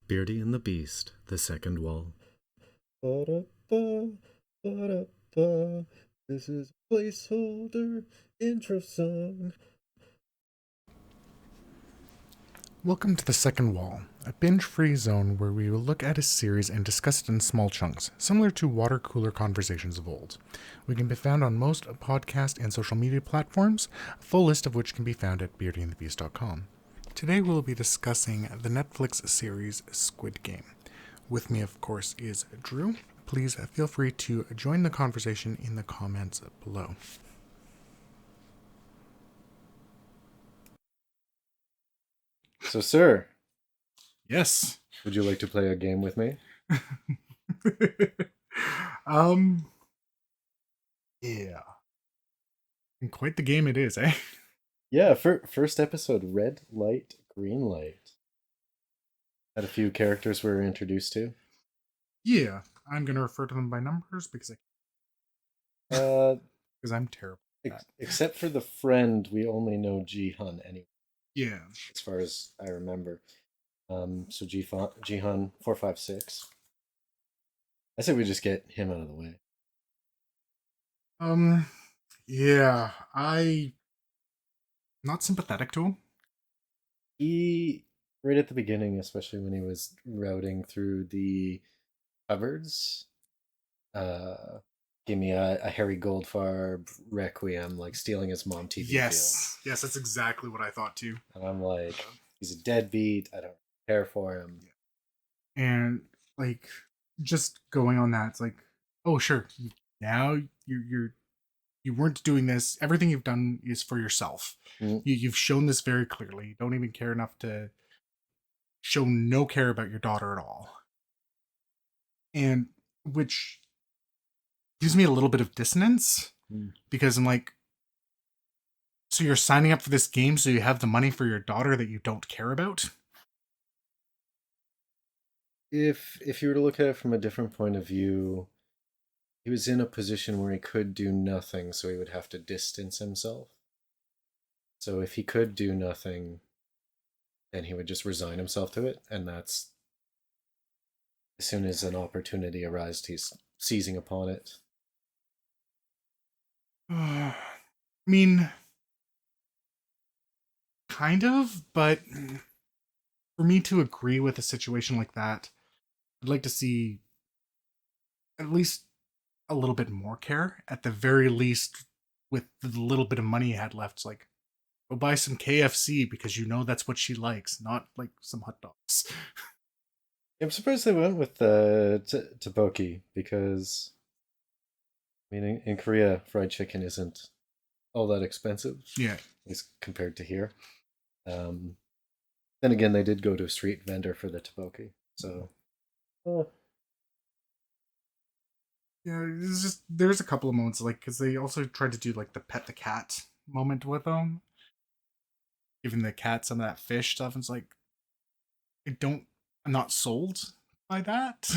Beardy and the Beast, The Second Wall. Ba-da-ba, ba-da-ba. This is a placeholder intro song. Welcome to The Second Wall, a binge-free zone where we will look at a series and discuss it in small chunks, similar to water cooler conversations of old. We can be found on most podcast and social media platforms, a full list of which can be found at beardyandthebeast.com. Today we'll be discussing the Netflix series Squid Game. With me, of course, is Drew. Please feel free to join the conversation in the comments below. So, sir, Yes. would you like to play a game with me? um yeah. And quite the game it is, eh? Yeah, first episode, red light, green light. Had a few characters we were introduced to. Yeah. I'm gonna refer to them by numbers because Uh, I'm terrible at that. except for the friend, we only know Ji-hun anyway, Yeah. as far as I remember. So Ji-hun 456. I say we just get him out of the way. Yeah. I not sympathetic to him. He right at the beginning, especially when he was routing through the cupboards, uh gave me a Harry Goldfarb Requiem, like stealing his mom TV Yes. Yes, that's exactly what I thought too. feel. And I'm like, he's a deadbeat. I don't care for him. And like just going on that, it's like, oh sure, now you weren't doing this. Everything you've done is for yourself. Mm. You've shown this very clearly. You don't even care enough to show no care about your daughter at all. And which gives me a little bit of dissonance because I'm like, so you're signing up for this game so you have the money for your daughter that you don't care about? If you were to look at it from a different point of view, he was in a position where he could do nothing, so he would have to distance himself. So if he could do nothing, then he would just resign himself to it, and that's, as soon as an opportunity arises, he's seizing upon it. I mean, kind of, but for me to agree with a situation like that, I'd like to see at least a little bit more care. At the very least, with the little bit of money he had left, it's like, go buy some KFC because you know that's what she likes, not like some hot dogs. I'm surprised they went with the tteokbokki because, I mean, in Korea, fried chicken isn't all that expensive, Yeah. at least compared to here. Um, then again, they did go to a street vendor for the tteokbokki, so. Yeah, it's just there's a couple of moments like because they also tried to do like the pet the cat moment with them, giving the cat some of that fish stuff. And it's like I'm not sold by that.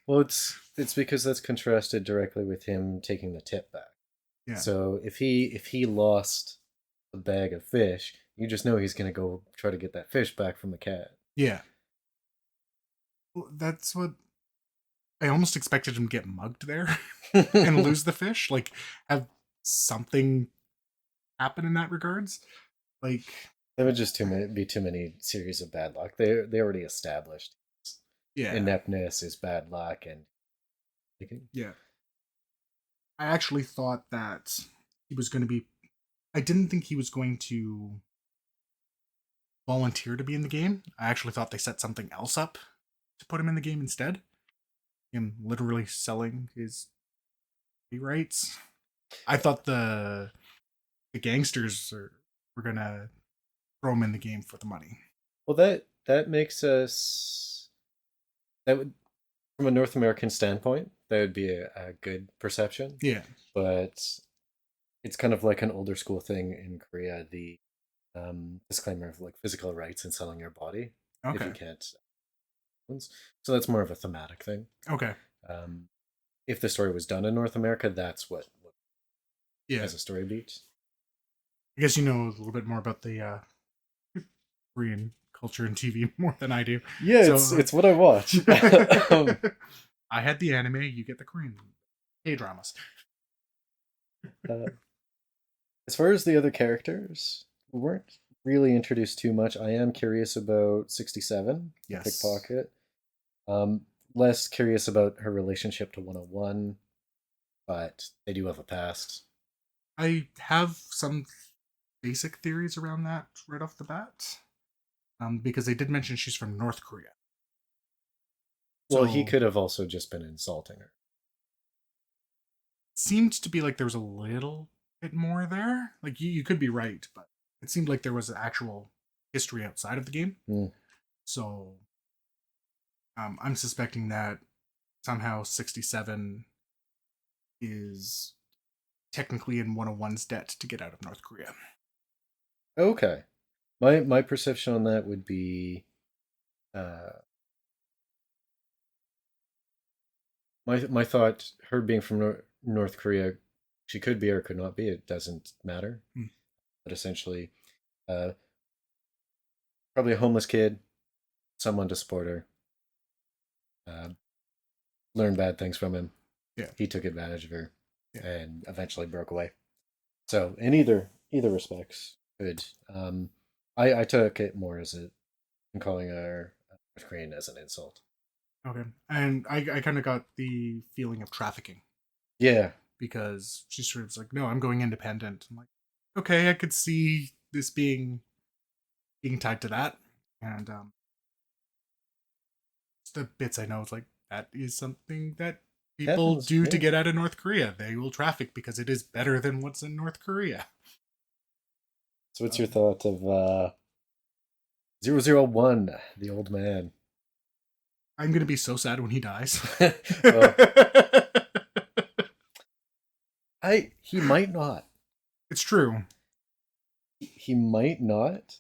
Well, it's because that's contrasted directly with him taking the tip back. Yeah. So if he lost a bag of fish, you just know he's gonna go try to get that fish back from the cat. Yeah. Well, that's what I almost expected him to get mugged there and lose the fish. Like have something happen in that regards. Like That would just be too many series of bad luck. They already established yeah. ineptness is bad luck, and Yeah. I actually thought that he was going to be. I didn't think he was going to volunteer to be in the game. I actually thought they set something else up to put him in the game instead. Him literally selling his rights. I thought the gangsters were gonna throw him in the game for the money. well, that makes us, that would, from a North American standpoint, that would be a good perception. Yeah. But it's kind of like an older school thing in Korea, the disclaimer of like physical rights and selling your body if Okay. you can't. So that's more of a thematic thing. Okay. Um, if the story was done in North America, that's what Yeah. as a story beat. I guess you know a little bit more about the Korean culture and TV more than I do. Yeah, So- it's what I watch. I had the anime, you get the Korean K-dramas. As far as the other characters, we weren't really introduced too much. I am curious about 67, the Yes. pickpocket. Less curious about her relationship to 101, but they do have a past. I have some basic theories around that right off the bat. Because they did mention she's from North Korea. Well, he So- could have also just been insulting her. Seemed to be like there was a little bit more there. Like you could be right, but it seemed like there was actual history outside of the game. Mm. So I'm suspecting that somehow 67 is technically in 101's debt to get out of North Korea. Okay. My perception on that would be my thought, her being from North Korea, she could be or could not be, it doesn't matter. Hmm. But essentially, probably a homeless kid, someone to support her, learn bad things from him. Yeah. He took advantage of her, Yeah. and eventually broke away. So in either respects, good. I took it more as calling her North Korean as an insult. Okay. And I kind of got the feeling of trafficking Yeah. because she's sort of like, no, I'm going independent. I'm like, okay, I could see this being tied to that. And the bits I know, it's like, that is something that people Happens, do to yeah. get out of North Korea. They will traffic because it is better than what's in North Korea. So what's your thought of 001, the old man? I'm going to be so sad when he dies. Well, he might not. It's true. He might not.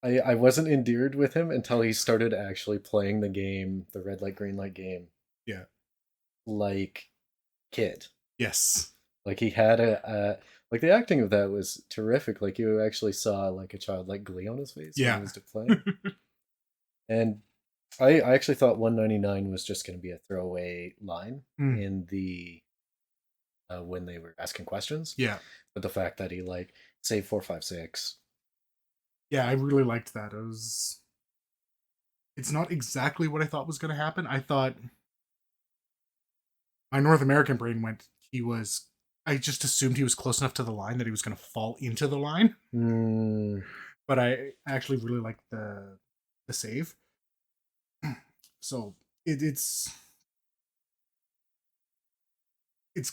I wasn't endeared with him until he started actually playing the game, the red light, green light game. Yeah. Like kid. Yes. Like he had like the acting of that was terrific. Like you actually saw like a childlike glee on his face when Yeah. he was playing. And I actually thought 199 was just going to be a throwaway line Mm. in the when they were asking questions. Yeah. But the fact that he like saved 456. Yeah, I really liked that. It's not exactly what I thought was going to happen. I thought my North American brain went, I just assumed he was close enough to the line that he was going to fall into the line. But I actually really liked the save. So it's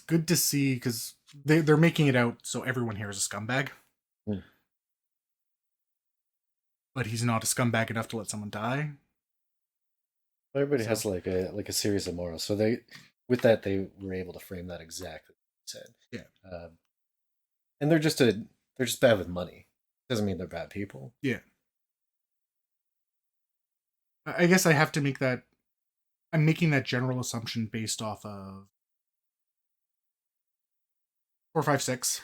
good to see because they're making it out so everyone here is a scumbag. Mm. But he's not a scumbag enough to let someone die. Everybody has like a series of morals. So they were able to frame that exactly what you said. Yeah. And they're just bad with money. Doesn't mean they're bad people. Yeah. I guess I have to make that. I'm making that general assumption based off of 456,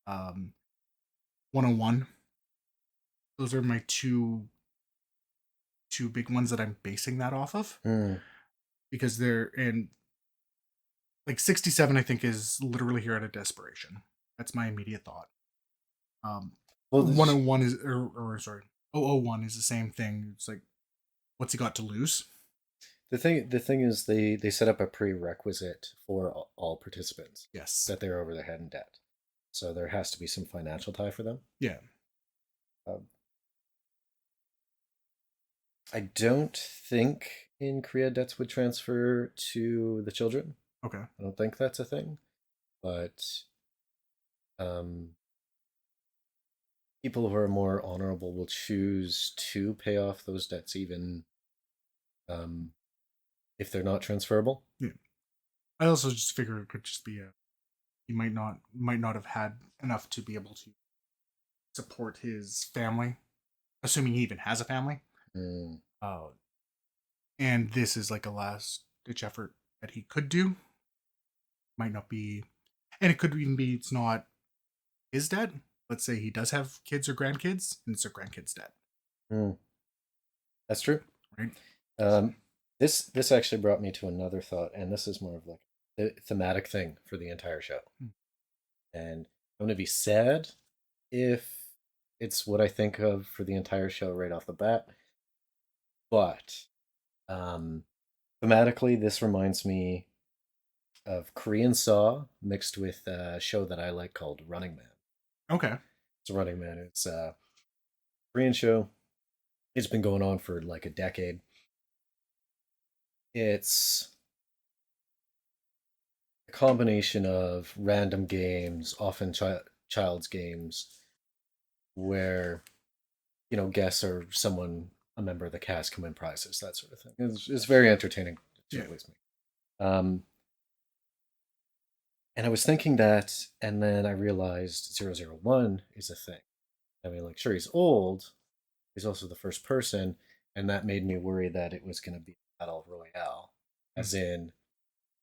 101. Those are my two big ones that I'm basing that off of because they're in like 67. I think is literally here out of desperation. That's my immediate thought. Well, 101 is or sorry, 001 is the same thing. It's like, what's he got to lose? the thing is they set up a prerequisite for all participants. Yes. That they're over their head in debt. So there has to be some financial tie for them. Yeah. I don't think in Korea debts would transfer to the children. Okay. I don't think that's a thing. But people who are more honorable will choose to pay off those debts even if they're not transferable. Yeah. I also just figure it could just be he might not have had enough to be able to support his family, assuming he even has a family. And this is like a last ditch effort that he could do. Might not be, and it could even be it's not his debt. let's say he does have kids or grandkids, and it's their grandkids' dad, Hmm. That's true. right? Um, this actually brought me to another thought, and this is more of like a thematic thing for the entire show. Hmm. And I'm gonna be sad if it's what I think of for the entire show right off the bat. But um, thematically, this reminds me of Korean Saw mixed with a show that I like called Running Man. Okay. It's Running Man. It's a Korean show. It's been going on for like a decade. It's a combination of random games, often child's games, where guests or someone, a member of the cast, can win prizes, that sort of thing. It's very entertaining to Yeah. at least me. Um, and I was thinking that, and then I realized 001 is a thing. I mean, like, sure, he's old. He's also the first person, and that made me worry that it was going to be Battle Royale, as in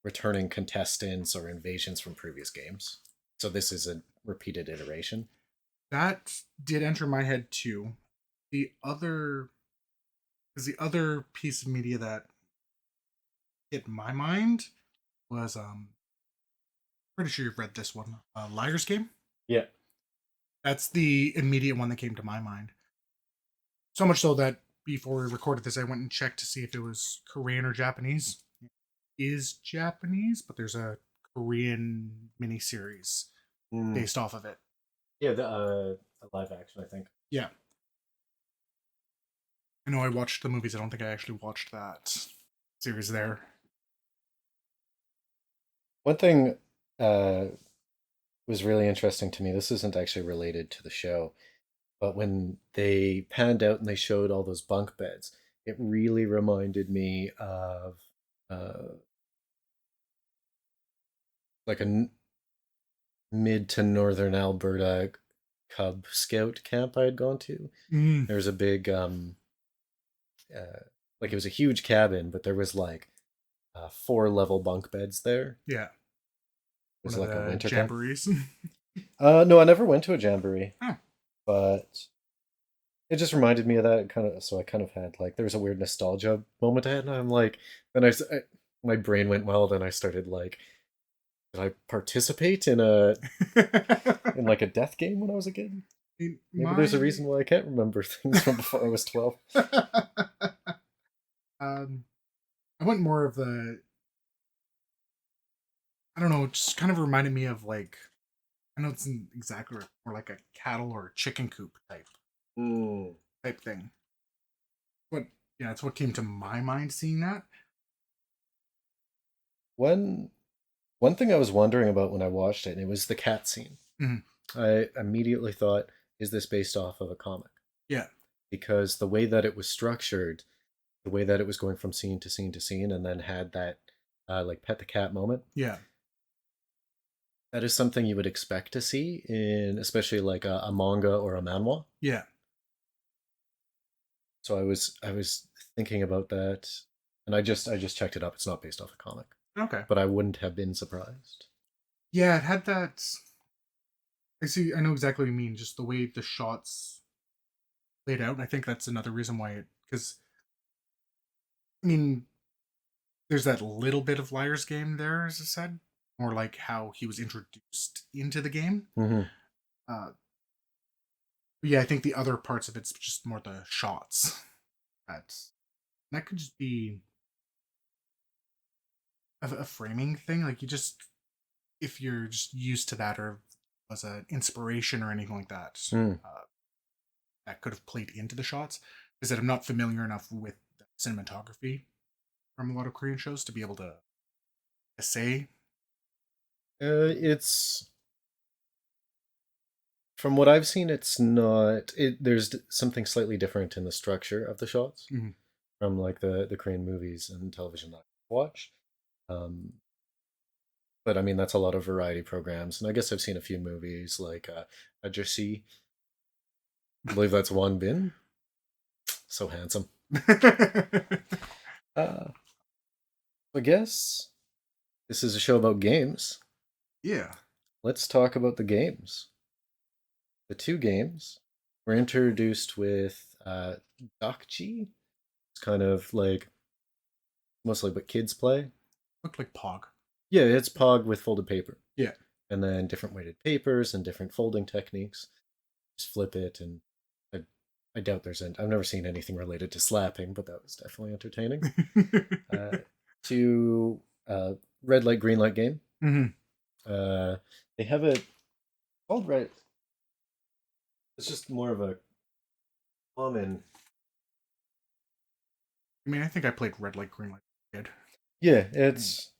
returning contestants or invasions from previous games. So this is a repeated iteration. That did enter my head too. The other Because the other piece of media that hit my mind was pretty sure you've read this one, Liar's Game. Yeah. That's the immediate one that came to my mind. So much so that before we recorded this, I went and checked to see if it was Korean or Japanese. It is Japanese, but there's a Korean miniseries based off of it. Yeah, the live action, I think. Yeah. I know I watched the movies. I don't think I actually watched that series there. One thing was really interesting to me. This isn't actually related to the show, but when they panned out and they showed all those bunk beds, it really reminded me of uh, like mid to northern Alberta Cub Scout camp I had gone to. Mm, There was a big, like it was a huge cabin, but there was like 4 level bunk beds there. yeah. It One was of like a the winter camp. jamborees. No, I never went to a jamboree, Huh. but it just reminded me of that kind of. So I kind of had like there was a weird nostalgia moment I had, and I'm like, then my brain went wild, and I started like, did I participate in like a death game when I was a kid? Maybe there's a My reason why I can't remember things from before I was 12. um, I went more of the, I don't know, it just kind of reminded me of like, I know it's exactly more like a cattle or a chicken coop Mm. type thing. But yeah, it's what came to my mind seeing that. One one thing I was wondering about when I watched it, and it was the cat scene. Mhm. I immediately thought, is this based off of a comic? Yeah, Because the way that it was structured, the way that it was going from scene to scene to scene, and then had that like pet the cat moment, yeah, that is something you would expect to see in especially like a manga or a manhwa. yeah. So I was thinking about that, and I just checked it up. It's not based off a comic, Okay. but I wouldn't have been surprised. Yeah, it had that. I see. I know exactly what you mean. Just the way the shots laid out. And I think that's another reason why it. Because I mean, there's that little bit of Liar's Game there, as I said, more like how he was introduced into the game. Mm-hmm. Uh, but yeah, I think the other parts of it's just more the shots. That could just be a framing thing. Like you just, if you're just used to that or was an inspiration or anything like that, Mm. that could have played into the shots. Is that I'm not familiar enough with the cinematography from a lot of Korean shows to be able to say. It's from what I've seen, it's not. There's something slightly different in the structure of the shots Mhm. from like the Korean movies and television that I watch. Um, but I mean, that's a lot of variety programs, and I guess I've seen a few movies like a Jersey. I believe that's Won Bin. So handsome. Uh, I guess this is a show about games. Yeah. Let's talk about the games. the two games were introduced with Dacchi. It's kind of like mostly what kids play. Looked like Pog. Yeah, it's Pog with folded paper. Yeah. And then different weighted papers and different folding techniques. Just flip it, and I doubt I've never seen anything related to slapping, but that was definitely entertaining. To red light, green light game. Mm-hmm. They have a called red. It's just more of a common. I mean, I think I played Red Light, Green Light. Kid. Yeah, it's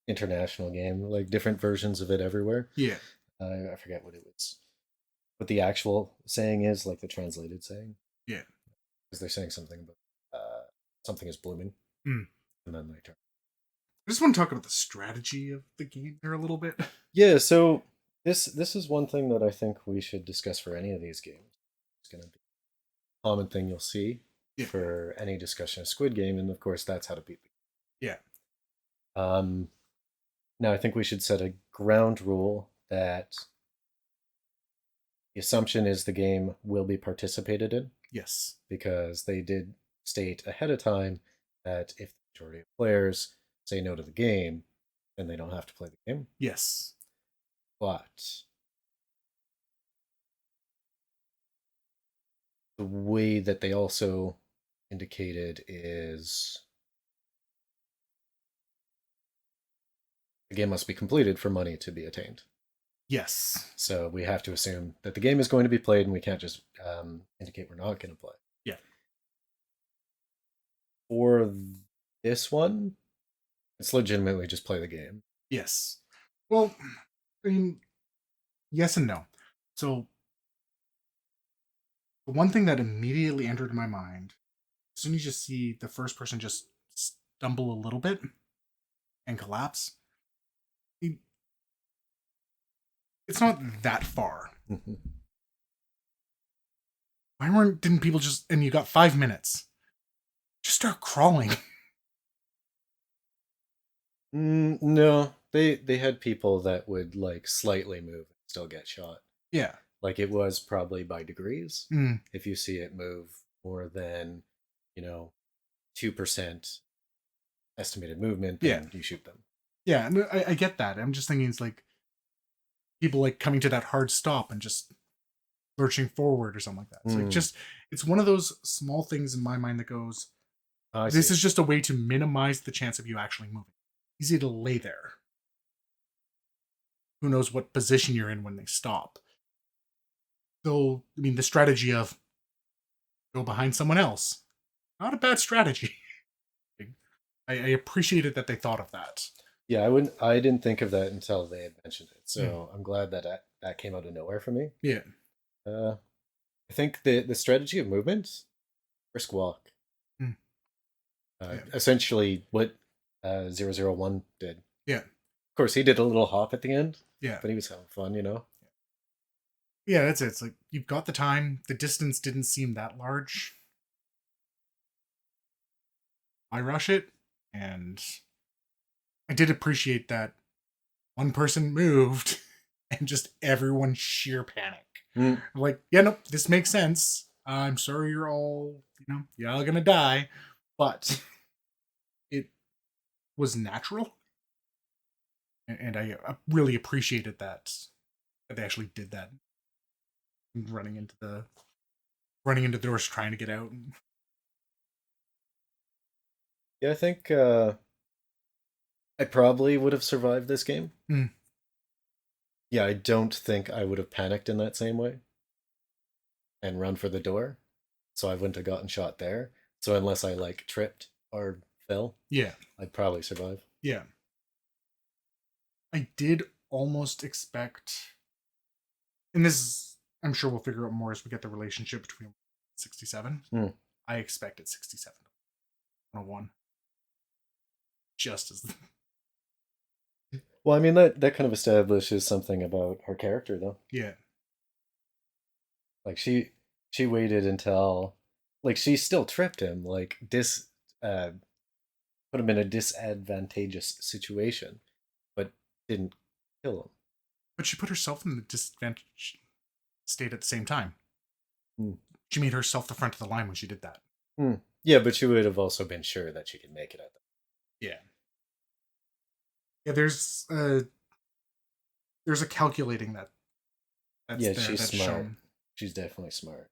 international game, like different versions of it everywhere. Yeah. I forget what it was, what the actual saying is, like the translated saying. Yeah. Because they're saying something about something is blooming, Mm. and then they turn. I just want to talk about the strategy of the game there a little bit. Yeah, so this is one thing that I think we should discuss for any of these games. It's going to be a common thing you'll see for any discussion of Squid Game, and of course that's how to beat the game. Yeah. Now I think we should set a ground rule that the assumption is the game will be participated in. Yes. Because they did state ahead of time that if the majority of players say no to the game, then they don't have to play the game. Yes. But the way that they also indicated is the game must be completed for money to be attained. Yes. So we have to assume that the game is going to be played, and we can't just indicate we're not going to play. Yeah. For this one, it's legitimately just play the game. Yes. Well, I mean, yes and no. So, the one thing that immediately entered my mind, as soon as you see the first person just stumble a little bit and collapse, it's not that far. Why didn't people just, and you got 5 minutes, just start crawling? No, they had people that would like slightly move and still get shot. Yeah. Like it was probably by degrees. Mm. If you see it move more than, 2% estimated movement, then you shoot them. Yeah, I get that. I'm just thinking it's like people like coming to that hard stop and just lurching forward or something like that. It's like it's one of those small things in my mind that goes, this is just a way to minimize the chance of you actually moving. Easy to lay there. Who knows what position you're in when they stop. So, I mean, the strategy of go behind someone else, not a bad strategy. I appreciated that they thought of that. Yeah, I didn't think of that until they had mentioned it. So I'm glad that came out of nowhere for me. Yeah. I think the strategy of movement, brisk walk. Essentially what 001 did. Yeah. Of course, he did a little hop at the end. Yeah. But he was having fun, Yeah, that's it. It's like you've got the time. The distance didn't seem that large. I rush it, and I did appreciate that one person moved and just everyone sheer panic. Like, yeah, nope, this makes sense. I'm sorry you're all, you're all gonna die, but it was natural. And I really appreciated that they actually did that. Running into the doors trying to get out. Yeah, I think I probably would have survived this game. Yeah, I don't think I would have panicked in that same way and run for the door. So I wouldn't have gotten shot there. So unless I like tripped or fell, I'd probably survive. Yeah. I did almost expect, and this is, I'm sure we'll figure out more as we get the relationship between 67. I expected 67 101. Just as well, I mean that kind of establishes something about her character, though. Yeah. Like she waited until, like, she still tripped him, like put him in a disadvantageous situation, but didn't kill him. But she put herself in the disadvantaged state at the same time. Hmm. She made herself the front of the line when she did that. Yeah, but she would have also been sure that she could make it at that. Yeah. Yeah, there's a calculating that's Yeah, there she's that's smart. shown. She's definitely smart.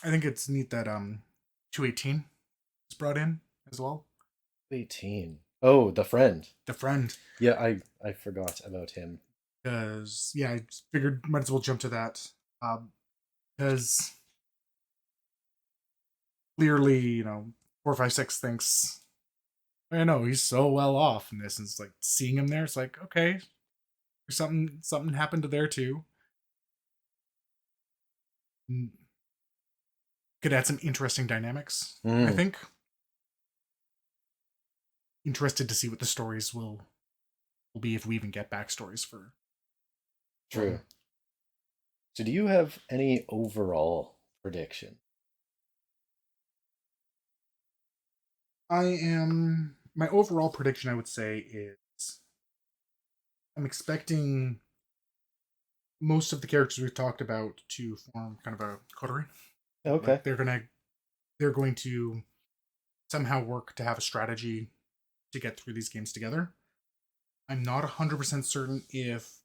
I think it's neat that 218 is brought in as well. 18. Oh, the friend. The friend. Yeah, I forgot about him. Because, yeah, I figured might as well jump to that. Because clearly, 456 thinks, I know, he's so well off in this. And it's like, seeing him there, it's like, okay, something happened to there too. Could add some interesting dynamics, I think. Interested to see what the stories will be if we even get backstories for. True. So do you have any overall prediction? My overall prediction, I would say, is I'm expecting most of the characters we've talked about to form kind of a coterie. Okay. Like they're going to somehow work to have a strategy to get through these games together. I'm not 100% certain if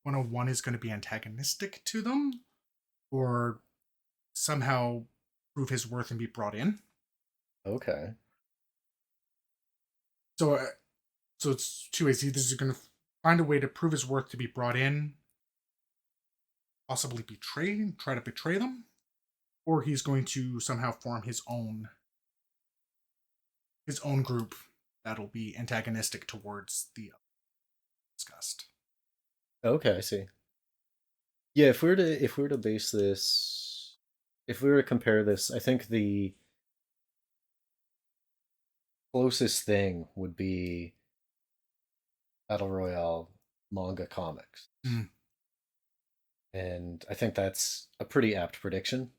101 is going to be antagonistic to them or somehow prove his worth and be brought in. Okay. So it's two ways. Either he's going to find a way to prove his worth to be brought in, possibly try to betray them, or he's going to somehow form his own group that'll be antagonistic towards the discussed. Okay, I see. Yeah, if we were to base this, if we were to compare this, I think the closest thing would be Battle Royale manga comics. And I think that's a pretty apt prediction.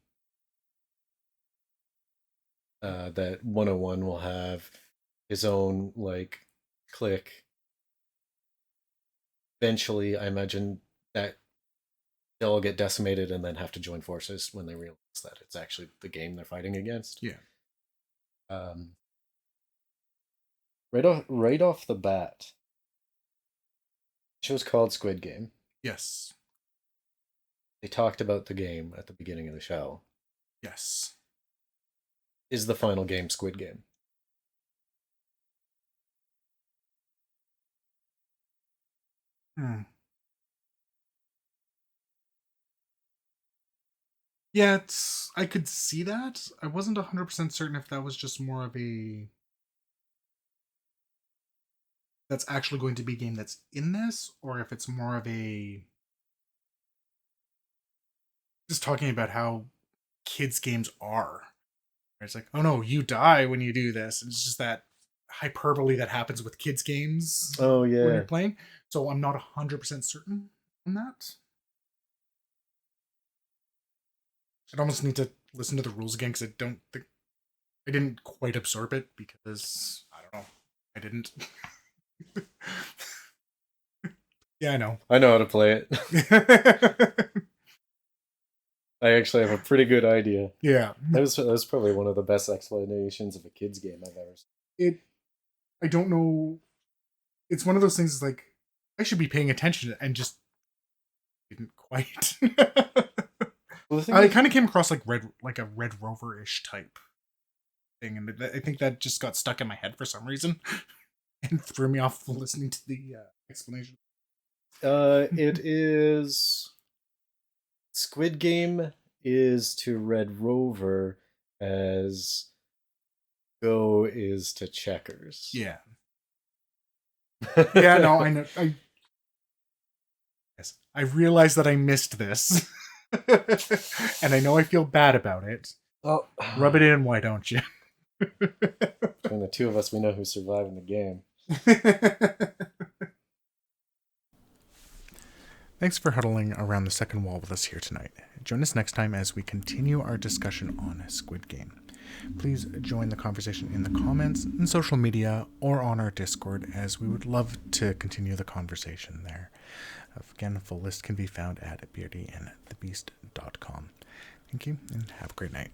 That 101 will have his own like clique. Eventually, I imagine that they'll all get decimated and then have to join forces when they realize that it's actually the game they're fighting against. Yeah. Right off the bat, the show's called Squid Game. Yes. They talked about the game at the beginning of the show. Yes. Is the final game Squid Game? Yeah, I could see that. I wasn't 100% certain if that was just more of that's actually going to be a game that's in this, or if it's more of just talking about how kids' games are. It's like, oh no, you die when you do this. And it's just that hyperbole that happens with kids' games. Oh, when yeah. you're playing. So I'm not 100% certain on that. I'd almost need to listen to the rules again because I didn't quite absorb it because I don't know. I didn't. Yeah, I know. I know how to play it. I actually have a pretty good idea. Yeah. That was probably one of the best explanations of a kid's game I've ever seen. I don't know. It's one of those things like I should be paying attention and just didn't quite. Well, I kind of came across like a Red Rover-ish type thing, and I think that just got stuck in my head for some reason and threw me off listening to the explanation. It is Squid Game is to Red Rover as Go is to checkers. Yeah. Yeah, no, I know. I realize that I missed this. And I know I feel bad about it. Oh, rub it in, why don't you? Between the two of us, we know who's surviving the game. Thanks for huddling around the second wall with us here tonight. Join us next time as we continue our discussion on Squid Game. Please join the conversation in the comments, in social media, or on our Discord, as we would love to continue the conversation there. Again, a full list can be found at beardyandthebeast.com. Thank you, and have a great night.